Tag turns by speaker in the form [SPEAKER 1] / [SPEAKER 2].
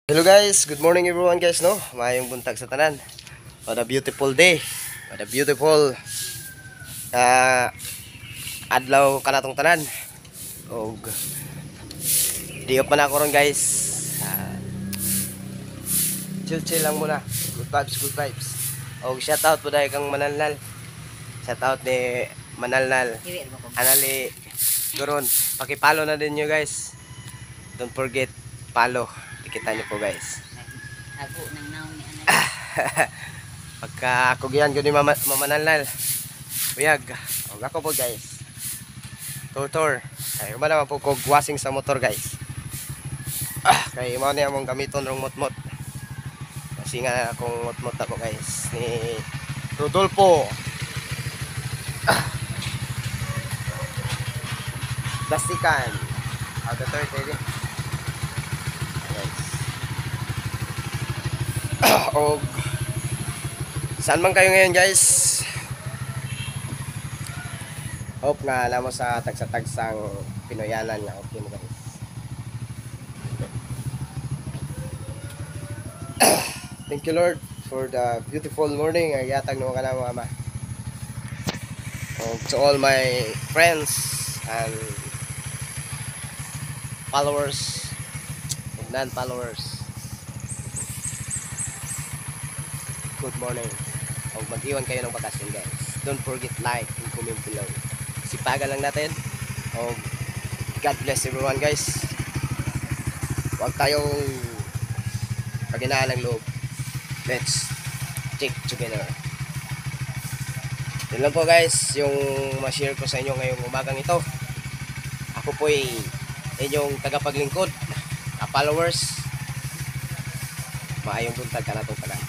[SPEAKER 1] Hello guys, good morning everyone guys no. Mayong buntag sa tanan. What a beautiful day. What a beautiful uh, adlaw kanatong tanan. Og diop man ako ron guys. Chill lang muna. Good vibes, good vibes. Og shout out po dahil kang Manalnal. Shout out ni Manalnal. Anali Goron. Paki-follow na din nyo guys. Don't forget follow. Kita niyo po guys.
[SPEAKER 2] Ako nang naon ni anak.
[SPEAKER 1] Pagka ako giyan gud ni Mamanalnal. Uyag. Og ako po guys. Tutor. Ay umala po kog washing sa motor guys. Kay mo ni among gamiton rong motmot. Kasi nga akong motmot ako guys ni Rodolfo. Plastikan. Aga third baby. Og saan man kayo ngayon guys, hope nga alam mo sa tagsa-tagsang Pinoyanan nga okay mo guys. Thank you Lord for the beautiful morning nga yatag no kana mo ama. Og to all my friends and followers and non-followers, good morning. O mag-iwan kayo ng bakasyon guys. Don't forget like and comment below. Sipagan lang natin. O God bless everyone guys. Huwag tayong paghinaan ng loob. Let's stick together. Yun lang po guys yung ma-share ko sa inyo ngayong umagang ito. Ako po ay inyong tagapaglingkod, followers. Maayong buntag ka na itong tanan.